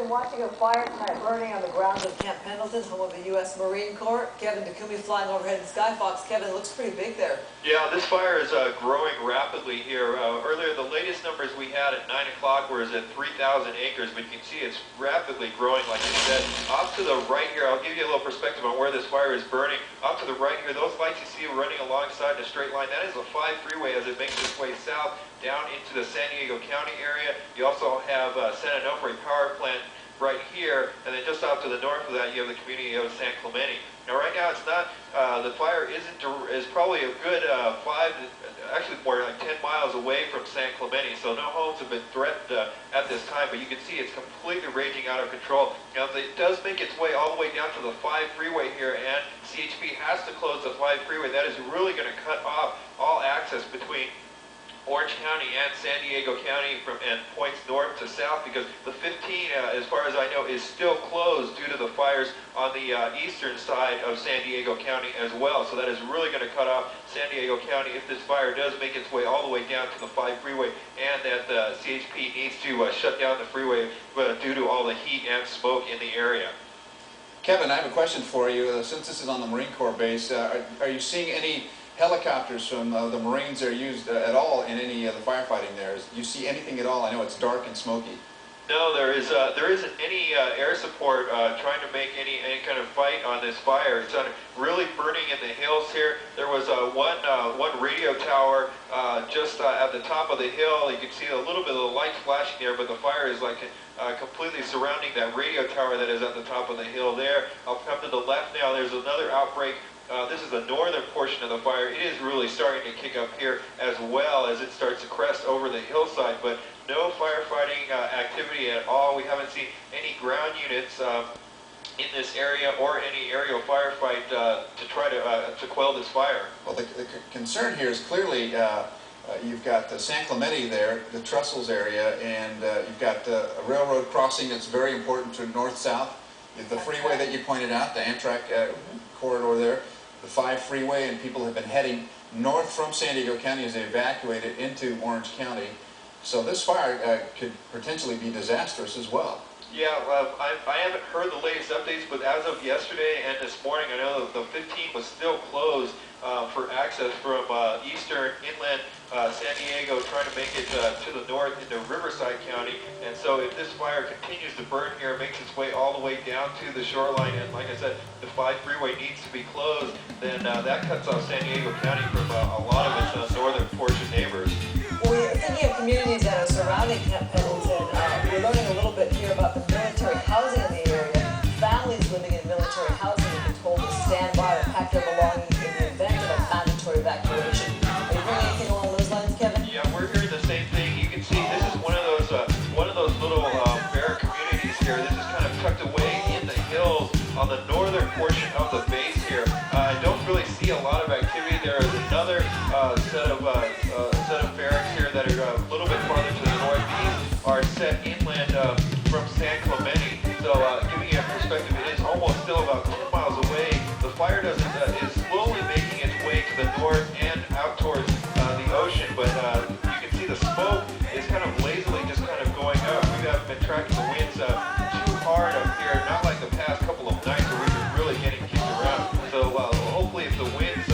been watching a fire tonight burning on the grounds of Camp Pendleton, home of the U.S. Marine Corps. Kevin Takumi flying overhead in Skyfox. Kevin, it looks pretty big there. Yeah, this fire is growing rapidly here. Earlier, the latest numbers we had at 9 o'clock was at 3,000 acres, but you can see it's rapidly growing, like I said. Off to the right here, I'll give you a little perspective on where this fire is burning. Off to the right here, those lights you see running alongside in a straight line, that is the 5 freeway as it makes its way south down into the San Diego County area. You also have San Onofre Power Plant right here, and then just off to the north of that you have the community of San Clemente. Now right now it's not, the fire is probably a good 5, actually more like 10 miles away from San Clemente, so no homes have been threatened at this time, but you can see it's completely raging out of control. Now it does make its way all the way down to the 5 freeway here, and CHP has to close the 5 freeway. That is really going to cut off all access between Orange County and San Diego County and points north to south, because the 15, as far as I know, is still closed due to the fires on the eastern side of San Diego County as well. So that is really going to cut off San Diego County if this fire does make its way all the way down to the 5 freeway, and that the CHP needs to shut down the freeway due to all the heat and smoke in the area. Kevin, I have a question for you. Since this is on the Marine Corps base, are you seeing any helicopters from the Marines that are used at all in any of the firefighting there? Do you see anything at all? I know it's dark and smoky. No, there isn't any air support trying to make any kind of fight on this fire. It's really burning in the hills here. There was one radio tower just at the top of the hill. You can see a little bit of the light flashing there, but the fire is like completely surrounding that radio tower that is at the top of the hill there. I'll come to the left now. There's another outbreak. This is the northern portion of the fire. It is really starting to kick up here as well as it starts to crest over the hillside, but no firefighting activity at all. We haven't seen any ground units in this area or any aerial firefight to try to quell this fire. Well, the concern here is clearly you've got San Clemente there, the Trussell's area, and you've got a railroad crossing that's very important to north-south. The freeway that you pointed out, the Amtrak corridor there, the 5 freeway, and people have been heading north from San Diego County as they evacuated into Orange County. So this fire could potentially be disastrous as well. Yeah, I haven't heard the latest updates, but as of yesterday and this morning, I know that the 15 was still closed for access from eastern inland San Diego, trying to make it to the north into Riverside County. And so if this fire continues to burn here, makes its way all the way down to the shoreline, and like I said, the 5 freeway needs to be closed, then that cuts off San Diego County from a lot of its northern portion neighbors. Well, we're thinking of communities that are surrounding Camp Pendleton. We're learning a little bit here about the military housing in the area. Families living in military housing have been told to stand by or pack their belongings in the event of a mandatory evacuation. Are you hearing anything along those lines, Kevin? Yeah, we're hearing the same thing. You can see this is one of those little barrack communities here. This is kind of tucked away in the hills on the northern portion of the base here. I don't really see a lot of activity. There is another set of barracks here that are a little bit farther to the northeast, are set inland from San Clemente. So giving you a perspective, it is almost still about 10 miles away. The fire is slowly making its way to the north and out towards the ocean, but you can see the smoke is kind of lazily just kind of going up. We haven't been tracking the winds too hard up here, not like the past couple of nights where we've been really getting kicked around. So hopefully if the winds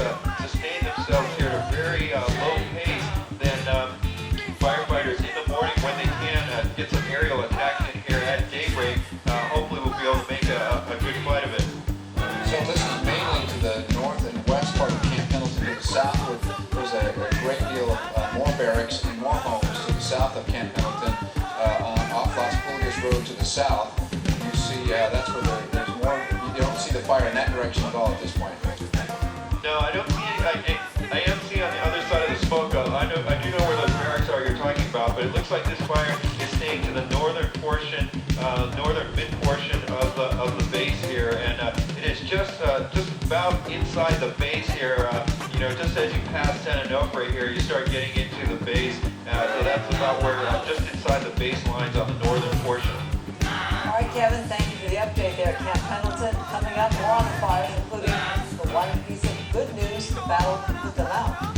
sustain themselves here at a very low pace, then firefighters in the morning, when they can, get some aerial attacks in here at daybreak, hopefully we'll be able to make a good fight of it. So this is mainly to the north and west part of Camp Pendleton. To the south, there's a great deal of more barracks and more homes to the south of Camp Pendleton. Off Las Pulgas Road to the south, you see that's where there's more. You don't see the fire in that direction at all at this point. No, I don't see it. I am seeing on the other side of the smoke. I do know where those barracks are you're talking about, but it looks like this fire is staying to the northern portion, northern mid portion of the base here, and it is just about inside the base here. Just as you pass San Onofre here, you start getting into the base. So that's about where just inside the base lines on the northern portion. All right, Kevin, thank you for the update there at Camp Pendleton. Coming up, more on the fires, including the one piece of good news, the battle to put them out.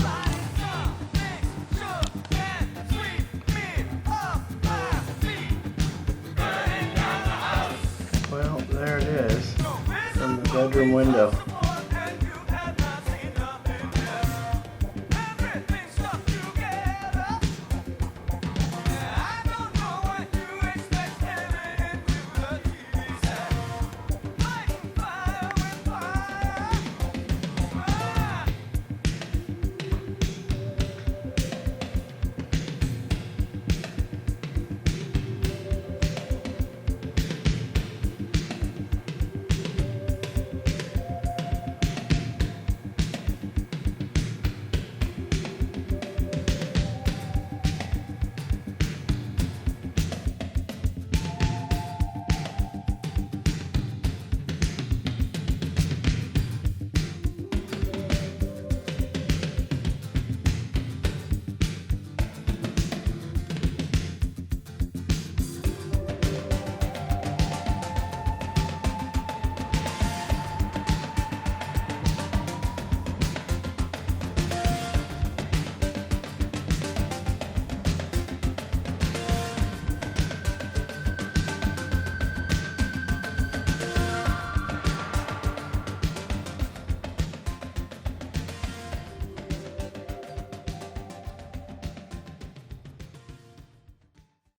bedroom window.